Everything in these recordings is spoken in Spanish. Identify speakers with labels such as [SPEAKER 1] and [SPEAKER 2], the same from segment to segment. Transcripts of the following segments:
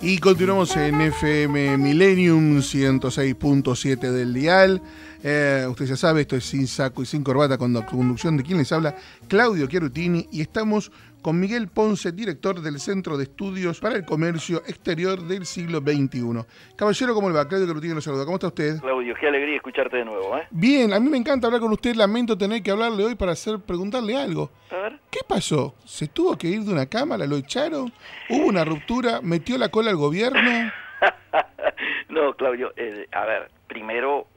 [SPEAKER 1] Y continuamos en FM Millennium 106.7 del dial. Usted ya sabe, esto es Sin Saco y Sin Corbata, con conducción de quien les habla, Claudio Chiarutini, y estamos con Miguel Ponce, director del Centro de Estudios para el Comercio Exterior del siglo XXI. Caballero, ¿cómo le va? Claudio Chiarutini lo saluda. ¿Cómo está usted?
[SPEAKER 2] Claudio, qué alegría escucharte de nuevo, ¿eh?
[SPEAKER 1] Bien, a mí me encanta hablar con usted. Lamento tener que hablarle hoy para preguntarle algo.
[SPEAKER 2] A ver.
[SPEAKER 1] ¿Qué pasó? ¿Se tuvo que ir de una cámara? ¿Lo echaron? ¿Hubo una ruptura? ¿Metió la cola al gobierno?
[SPEAKER 2] No, Claudio, a ver, primero,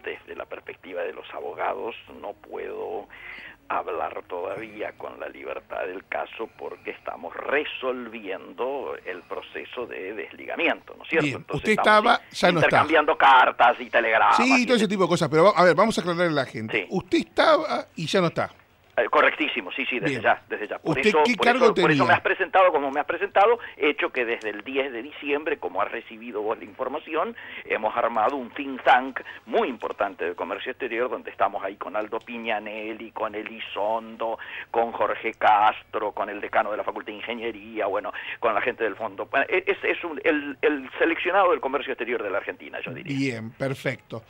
[SPEAKER 2] desde la perspectiva de los abogados, no puedo hablar todavía con la libertad del caso porque estamos resolviendo el proceso de desligamiento, ¿no es cierto?
[SPEAKER 1] Bien,
[SPEAKER 2] entonces
[SPEAKER 1] usted estaba, ya no está.
[SPEAKER 2] Intercambiando cartas y telegramas.
[SPEAKER 1] Sí, todo ese tipo de cosas, pero a ver, vamos a aclararle a la gente.
[SPEAKER 2] Sí.
[SPEAKER 1] Usted estaba y ya no está.
[SPEAKER 2] Correctísimo, sí, desde
[SPEAKER 1] Bien.
[SPEAKER 2] ya.
[SPEAKER 1] ¿Usted qué cargo tenía?
[SPEAKER 2] Por eso me has presentado como me has presentado, hecho que desde el 10 de diciembre, como has recibido vos la información, hemos armado un think tank muy importante de comercio exterior, donde estamos ahí con Aldo Piñanelli, con Elizondo, con Jorge Castro, con el decano de la Facultad de Ingeniería, bueno, con la gente del fondo. Es el seleccionado del comercio exterior de la Argentina, yo diría.
[SPEAKER 1] Bien, perfecto.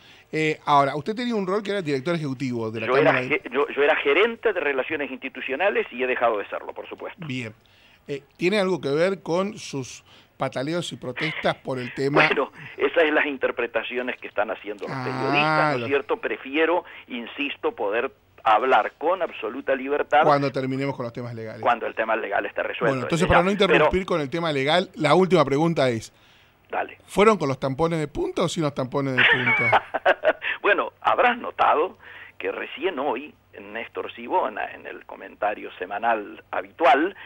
[SPEAKER 1] Ahora, usted tenía un rol que era director ejecutivo de la Cámara.
[SPEAKER 2] Yo era gerente de Relaciones Institucionales y he dejado de serlo, por supuesto.
[SPEAKER 1] Bien. ¿Tiene algo que ver con sus pataleos y protestas por el tema?
[SPEAKER 2] Bueno, esas son las interpretaciones que están haciendo los periodistas, ¿no es cierto? Prefiero, insisto, poder hablar con absoluta libertad
[SPEAKER 1] cuando terminemos con los temas legales.
[SPEAKER 2] Cuando el tema legal esté resuelto.
[SPEAKER 1] Bueno, entonces para no interrumpir con el tema legal, la última pregunta es,
[SPEAKER 2] dale.
[SPEAKER 1] ¿Fueron con los tampones de punta o sin los tampones de punta?
[SPEAKER 2] Bueno, habrás notado que recién hoy Néstor Sibona, en el comentario semanal habitual,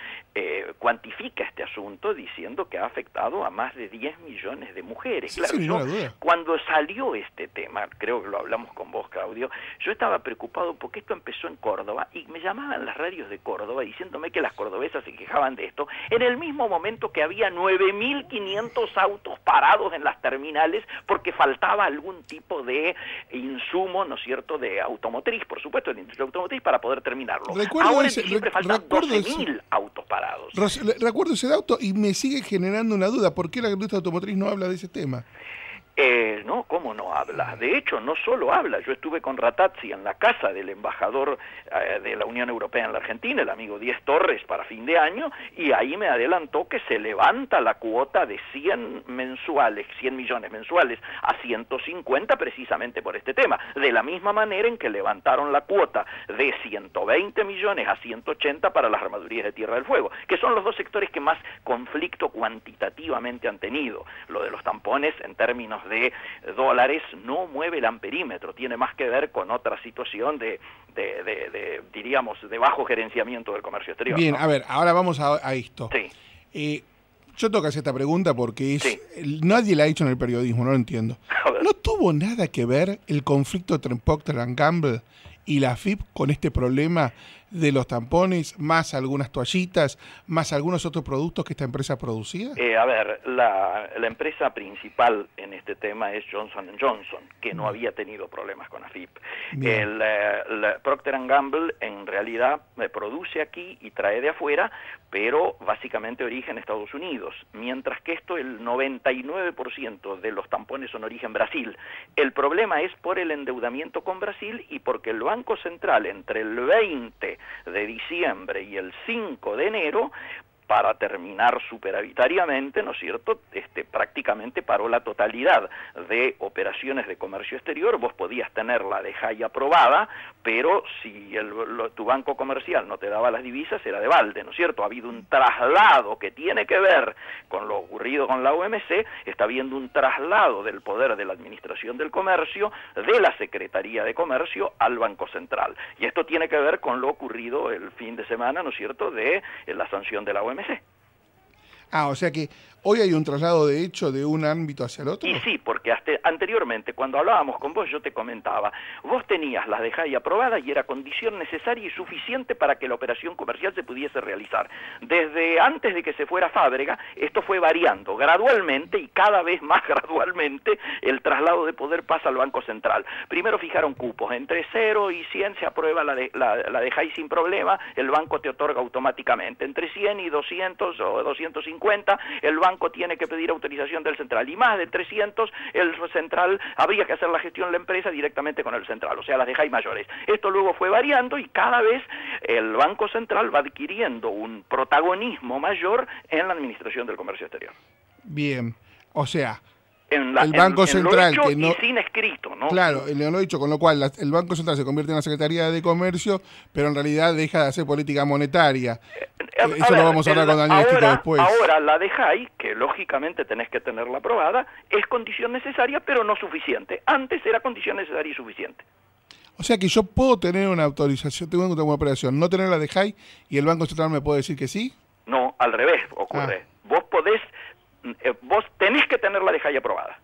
[SPEAKER 2] cuantifica este asunto diciendo que ha afectado a más de 10 millones de mujeres.
[SPEAKER 1] Sí,
[SPEAKER 2] claro,
[SPEAKER 1] sin ninguna duda.
[SPEAKER 2] Cuando salió este tema, creo que lo hablamos con vos, Claudio, yo estaba preocupado porque esto empezó en Córdoba y me llamaban las radios de Córdoba diciéndome que las cordobesas se quejaban de esto, en el mismo momento que había 9.500 autos parados en las terminales porque faltaba algún tipo de insumo, ¿no es cierto?, de automotriz, por supuesto, de industria automotriz, para poder terminarlo. Ahora en diciembre faltan 12.000 autos parados.
[SPEAKER 1] Recuerdo ese auto y me sigue generando una duda. ¿Por qué la industria automotriz no habla de ese tema?
[SPEAKER 2] No, ¿cómo no habla? De hecho, no solo habla. Yo estuve con Ratazzi en la casa del embajador de la Unión Europea en la Argentina, el amigo Díez Torres, para fin de año, y ahí me adelantó que se levanta la cuota de 100 millones mensuales, a 150 precisamente por este tema. De la misma manera en que levantaron la cuota de 120 millones a 180 para las armadurías de Tierra del Fuego, que son los dos sectores que más conflicto cuantitativamente han tenido. Lo de los tampones, en términos de dólares, no mueve el amperímetro, tiene más que ver con otra situación diríamos, de bajo gerenciamiento del comercio exterior.
[SPEAKER 1] Bien,
[SPEAKER 2] ¿no?
[SPEAKER 1] a ver, ahora vamos a esto.
[SPEAKER 2] Sí.
[SPEAKER 1] Yo tengo que hacer esta pregunta porque
[SPEAKER 2] Sí.
[SPEAKER 1] nadie la ha hecho en el periodismo, no lo entiendo. ¿No tuvo nada que ver el conflicto entre Procter & Gamble y la AFIP con este problema de los tampones, más algunas toallitas, más algunos otros productos que esta empresa producía?
[SPEAKER 2] A ver, la empresa principal en este tema es Johnson & Johnson, que no había tenido problemas con AFIP. Procter & Gamble en realidad produce aquí y trae de afuera, pero básicamente origen Estados Unidos, mientras que el 99% de los tampones son origen Brasil. El problema es por el endeudamiento con Brasil y porque el Banco Central entre el 20 de diciembre y el 5 de enero, para terminar superavitariamente, ¿no es cierto?, prácticamente paró la totalidad de operaciones de comercio exterior. Vos podías tener la de JAI aprobada, pero si tu banco comercial no te daba las divisas, era de balde, ¿no es cierto? Ha habido un traslado que tiene que ver con lo ocurrido con la OMC, está habiendo un traslado del poder de la Administración del Comercio, de la Secretaría de Comercio, al Banco Central. Y esto tiene que ver con lo ocurrido el fin de semana, ¿no es cierto?, de la sanción de la OMC.
[SPEAKER 1] O sea que ¿hoy hay un traslado de hecho de un ámbito hacia el otro?
[SPEAKER 2] Y sí, porque anteriormente, cuando hablábamos con vos, yo te comentaba, vos tenías las de JAI aprobadas y era condición necesaria y suficiente para que la operación comercial se pudiese realizar. Desde antes de que se fuera Fábrega, esto fue variando gradualmente y cada vez más gradualmente el traslado de poder pasa al Banco Central. Primero fijaron cupos, entre 0 y 100 se aprueba la de JAI sin problema, el banco te otorga automáticamente, entre 100 y 200 o 250 250, el banco tiene que pedir autorización del central, y más de 300, el central, habría que hacer la gestión de la empresa directamente con el central, o sea, las de high mayores. Esto luego fue variando y cada vez el Banco Central va adquiriendo un protagonismo mayor en la administración del comercio exterior.
[SPEAKER 1] Bien, o sea, el Banco Central,
[SPEAKER 2] lo hecho
[SPEAKER 1] que no,
[SPEAKER 2] y sin escrito, ¿no?
[SPEAKER 1] Claro, lo he dicho, con lo cual el Banco Central se convierte en la Secretaría de Comercio, pero en realidad deja de hacer política monetaria. Eso lo vamos a hablar con Daniel Estito después.
[SPEAKER 2] Ahora la de high, que lógicamente tenés que tenerla aprobada, es condición necesaria, pero no suficiente. Antes era condición necesaria y suficiente.
[SPEAKER 1] O sea que yo puedo tener una autorización, tengo una operación, no tener la de high, y el Banco Central me puede decir que sí.
[SPEAKER 2] No, al revés ocurre. Vos tenés que tener la de high aprobada.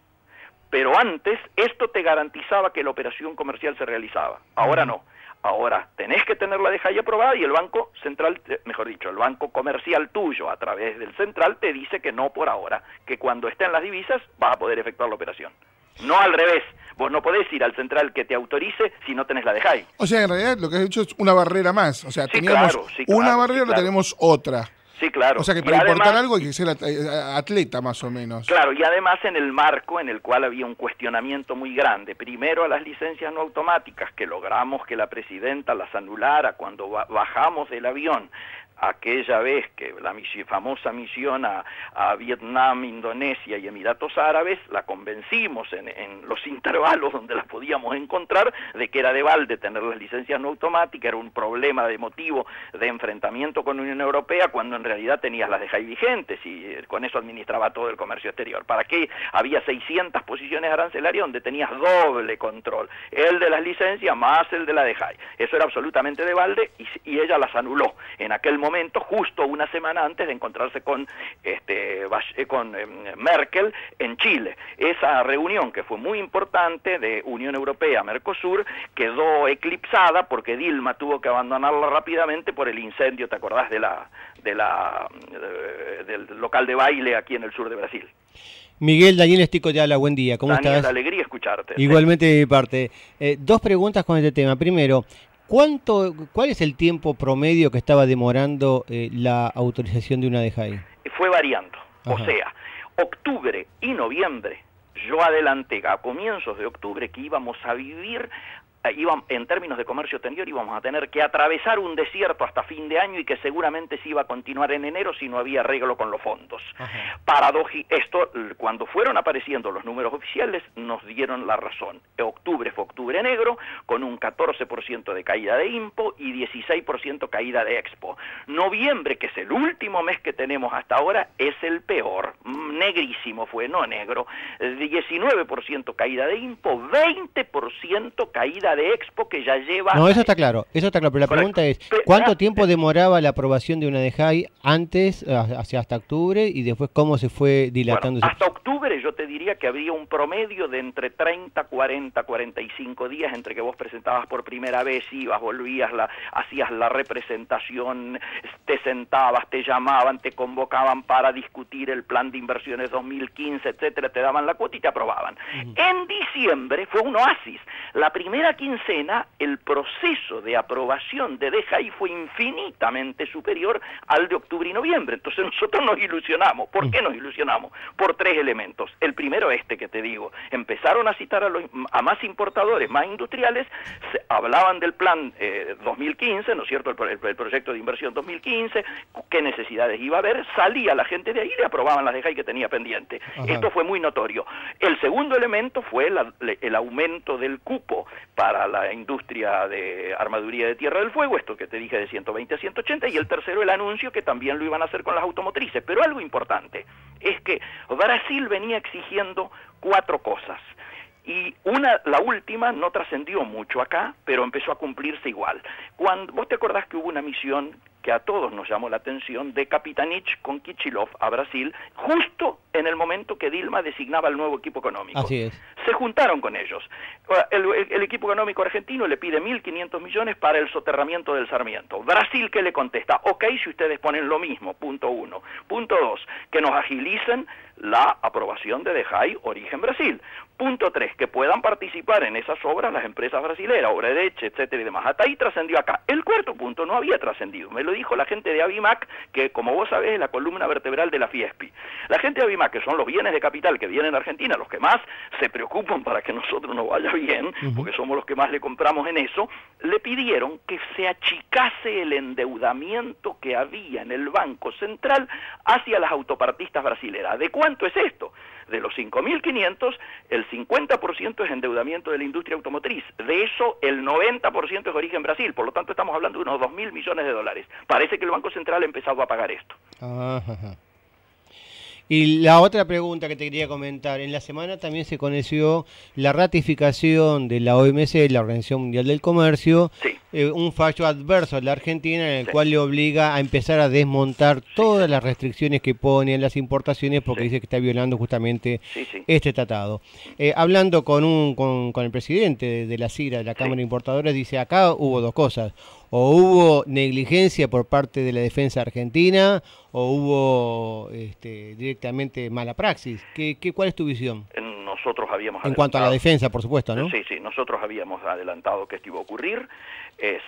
[SPEAKER 2] Pero antes esto te garantizaba que la operación comercial se realizaba. Ahora no. Ahora tenés que tener la de high aprobada y el Banco Central, mejor dicho, el banco comercial tuyo a través del central te dice que no por ahora, que cuando estén las divisas vas a poder efectuar la operación. No al revés. Vos no podés ir al central que te autorice si no tenés la de high.
[SPEAKER 1] O sea, en realidad lo que has dicho es una barrera más. O sea, teníamos una barrera, ahora tenemos otra.
[SPEAKER 2] Sí, claro.
[SPEAKER 1] O sea que para importar algo hay que ser atleta más o menos.
[SPEAKER 2] Claro, y además en el marco en el cual había un cuestionamiento muy grande. Primero a las licencias no automáticas, que logramos que la presidenta las anulara cuando bajamos del avión. Aquella vez que la famosa misión a Vietnam, Indonesia y Emiratos Árabes, la convencimos en los intervalos donde las podíamos encontrar de que era de balde tener las licencias no automáticas, era un problema de motivo de enfrentamiento con la Unión Europea, cuando en realidad tenías las de high vigentes y con eso administraba todo el comercio exterior. ¿Para qué? Había 600 posiciones arancelarias donde tenías doble control, el de las licencias más el de la de high. Eso era absolutamente de balde y ella las anuló en aquel momento, justo una semana antes de encontrarse con Merkel en Chile. Esa reunión, que fue muy importante, de Unión Europea-Mercosur, quedó eclipsada porque Dilma tuvo que abandonarla rápidamente por el incendio, ¿te acordás? Del local de baile aquí en el sur de Brasil.
[SPEAKER 3] Miguel, Daniel Estito te habla, buen día, ¿cómo
[SPEAKER 2] Daniel,
[SPEAKER 3] estás?
[SPEAKER 2] Alegría escucharte.
[SPEAKER 3] Igualmente de mi parte. Dos preguntas con este tema. Primero, ¿cuál es el tiempo promedio que estaba demorando la autorización de una de high?
[SPEAKER 2] Fue variando.
[SPEAKER 3] Ajá.
[SPEAKER 2] O sea, octubre y noviembre, yo adelanté a comienzos de octubre que íbamos a vivir, en términos de comercio exterior, íbamos a tener que atravesar un desierto hasta fin de año y que seguramente se iba a continuar en enero si no había arreglo con los fondos. Esto, cuando fueron apareciendo los números oficiales, nos dieron la razón. Octubre fue octubre negro, con un 14% de caída de IMPO y 16% caída de Expo. Noviembre, que es el último mes que tenemos hasta ahora, es el peor. Negrísimo fue, no negro. 19% caída de IMPO, 20% caída de Expo, que ya lleva...
[SPEAKER 3] No, eso está claro, pero la pregunta es, ¿cuánto tiempo demoraba la aprobación de una de high antes, hasta octubre, y después cómo se fue dilatando?
[SPEAKER 2] Bueno, hasta octubre yo te diría que había un promedio de entre 30, 40, 45 días entre que vos presentabas por primera vez, ibas, volvías, hacías la representación, te sentabas, te llamaban, te convocaban para discutir el plan de inversiones 2015, etcétera, te daban la cuota y te aprobaban. En diciembre fue un oasis. La primera quincena, el proceso de aprobación de DGI fue infinitamente superior al de octubre y noviembre. Entonces nosotros nos ilusionamos. ¿Por qué nos ilusionamos? Por tres elementos. El primero, que te digo, empezaron a citar a más importadores, más industriales, hablaban del plan 2015, ¿no es cierto?, el proyecto de inversión 2015, qué necesidades iba a haber, salía la gente de ahí y le aprobaban las DGI que tenía pendiente. Esto fue muy notorio. El segundo elemento fue el aumento del cupo para la industria de armaduría de Tierra del Fuego, esto que te dije de 120 a 180, y el tercero, el anuncio que también lo iban a hacer con las automotrices. Pero algo importante es que Brasil venía exigiendo 4 cosas. Y la última no trascendió mucho acá, pero empezó a cumplirse igual. Vos te acordás que hubo una misión que a todos nos llamó la atención de Kapitanich con Kichilov a Brasil, justo en el momento que Dilma designaba el nuevo equipo económico.
[SPEAKER 3] Así es.
[SPEAKER 2] Se juntaron con ellos. El equipo económico argentino le pide 1.500 millones para el soterramiento del Sarmiento. Brasil, ¿qué le contesta? Ok, si ustedes ponen lo mismo, punto 1. Punto 2, que nos agilicen la aprobación de DEJAI Origen Brasil. Punto 3, que puedan participar en esas obras las empresas brasileras, Odebrecht, etcétera y demás. Hasta ahí trascendió acá. El cuarto punto no había trascendido. Me lo dijo la gente de Abimac, que como vos sabés es la columna vertebral de la Fiespi. La gente de Abimac, que son los bienes de capital que vienen a Argentina, los que más se preocupan para que nosotros nos vaya bien, porque somos los que más le compramos en eso, le pidieron que se achicase el endeudamiento que había en el Banco Central hacia las autopartistas brasileras. ¿De cuánto es esto? De los 5.500, el 50% es endeudamiento de la industria automotriz. De eso, el 90% es origen Brasil. Por lo tanto, estamos hablando de unos 2.000 millones de dólares. Parece que el Banco Central ha empezado a pagar esto.
[SPEAKER 3] Ajá. Y la otra pregunta que te quería comentar, en la semana también se conoció la ratificación de la OMC, la Organización Mundial del Comercio,
[SPEAKER 2] Sí.
[SPEAKER 3] Un fallo adverso a la Argentina en el cual le obliga a empezar a desmontar todas las restricciones que pone en las importaciones porque dice que está violando justamente este tratado. Hablando con el presidente de la CIRA, de la Cámara de Importadores, dice acá hubo dos cosas. O hubo negligencia por parte de la defensa argentina o hubo directamente mala praxis. ¿Cuál es tu visión?
[SPEAKER 2] Nosotros habíamos
[SPEAKER 3] en cuanto a la defensa, por supuesto, ¿no?
[SPEAKER 2] Sí, nosotros habíamos adelantado que esto iba a ocurrir,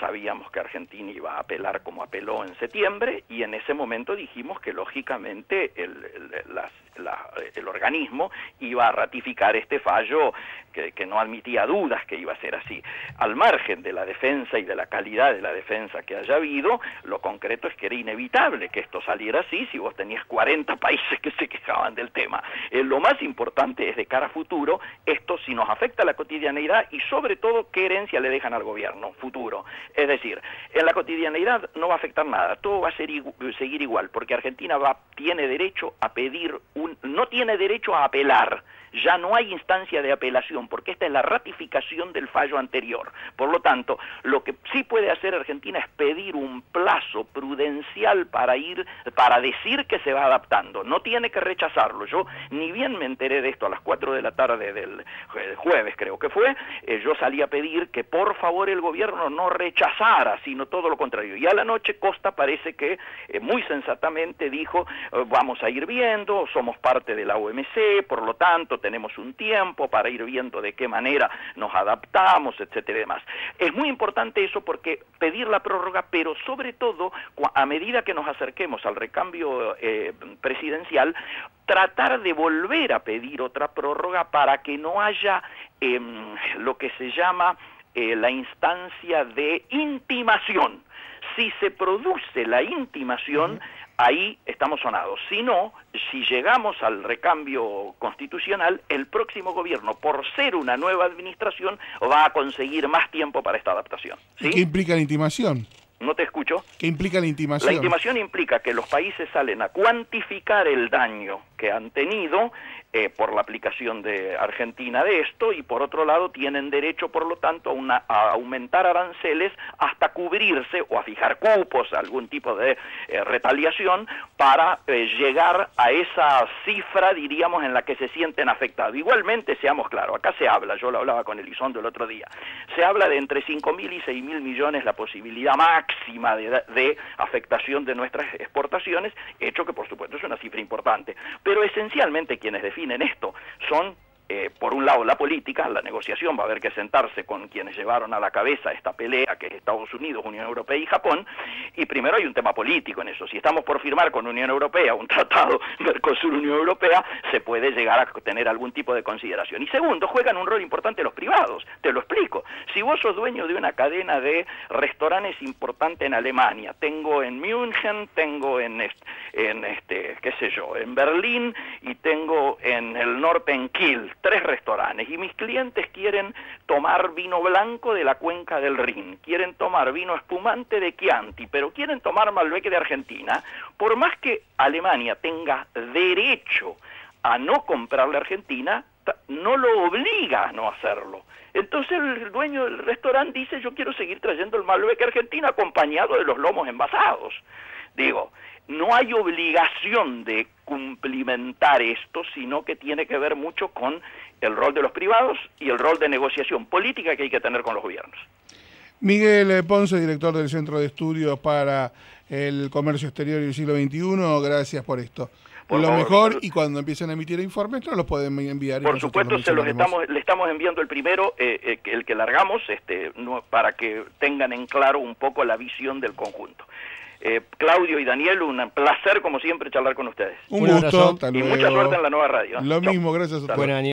[SPEAKER 2] sabíamos que Argentina iba a apelar como apeló en septiembre, y en ese momento dijimos que lógicamente el organismo iba a ratificar este fallo que no admitía dudas que iba a ser así. Al margen de la defensa y de la calidad de la defensa que haya habido, lo concreto es que era inevitable que esto saliera así si vos tenías 40 países que se quejaban del tema. Lo más importante es de cara a futuro, esto si nos afecta a la cotidianeidad y sobre todo qué herencia le dejan al gobierno futuro. Es decir, en la cotidianeidad no va a afectar nada, todo va a seguir igual, porque Argentina tiene derecho a pedir no tiene derecho a apelar. Ya no hay instancia de apelación, porque esta es la ratificación del fallo anterior. Por lo tanto, lo que sí puede hacer Argentina es pedir un plazo prudencial para decir que se va adaptando. No tiene que rechazarlo. Yo ni bien me enteré de esto a las 4 de la tarde del jueves, creo que fue, yo salí a pedir que por favor el gobierno no rechazara, sino todo lo contrario. Y a la noche Costa parece que muy sensatamente dijo, vamos a ir viendo, somos parte de la OMC, por lo tanto tenemos un tiempo para ir viendo de qué manera nos adaptamos, etcétera y demás. Es muy importante eso porque pedir la prórroga, pero sobre todo a medida que nos acerquemos al recambio presidencial, tratar de volver a pedir otra prórroga para que no haya lo que se llama la instancia de intimación. Si se produce la intimación, ahí estamos sonados. Si no, si llegamos al recambio constitucional, el próximo gobierno, por ser una nueva administración, va a conseguir más tiempo para esta adaptación. ¿Sí?
[SPEAKER 1] ¿Y qué implica la intimación?
[SPEAKER 2] No te escucho.
[SPEAKER 1] ¿Qué implica la intimación?
[SPEAKER 2] La intimación implica que los países salen a cuantificar el daño que han tenido por la aplicación de Argentina de esto, y por otro lado tienen derecho, por lo tanto, a aumentar aranceles hasta cubrirse o a fijar cupos, algún tipo de retaliación para llegar a esa cifra, diríamos, en la que se sienten afectados. Igualmente, seamos claros, acá se habla, yo lo hablaba con Elizondo el otro día, se habla de entre 5.000 y 6.000 millones la posibilidad máxima de afectación de nuestras exportaciones, hecho que por supuesto es una cifra importante, pero esencialmente quienes definen esto son por un lado la política, la negociación, va a haber que sentarse con quienes llevaron a la cabeza esta pelea, que es Estados Unidos, Unión Europea y Japón, y primero hay un tema político en eso. Si estamos por firmar con Unión Europea un tratado Mercosur-Unión Europea, se puede llegar a tener algún tipo de consideración. Y segundo, juegan un rol importante los privados, te lo explico. Si vos sos dueño de una cadena de restaurantes importante en Alemania, tengo en München, tengo en qué sé yo, en Berlín, y tengo en el norte en Kiel, 3 restaurantes, y mis clientes quieren tomar vino blanco de la cuenca del Rin, quieren tomar vino espumante de Chianti, pero quieren tomar Malbec de Argentina, por más que Alemania tenga derecho a no comprarle a Argentina, no lo obliga a no hacerlo. Entonces el dueño del restaurante dice, yo quiero seguir trayendo el Malbec Argentina acompañado de los lomos envasados. Digo, no hay obligación de cumplimentar esto, sino que tiene que ver mucho con el rol de los privados y el rol de negociación política que hay que tener con los gobiernos.
[SPEAKER 1] Miguel Ponce, director del Centro de Estudios para el Comercio Exterior y el Siglo XXI, gracias por esto. Por lo mejor, y cuando empiecen a emitir informes, nos los pueden enviar.
[SPEAKER 2] Por supuesto, le estamos enviando el primero, el que largamos, para que tengan en claro un poco la visión del conjunto. Claudio y Daniel, un placer como siempre charlar con ustedes.
[SPEAKER 1] Un gusto.
[SPEAKER 2] Y mucha suerte en la nueva radio.
[SPEAKER 1] Lo mismo, gracias a ustedes.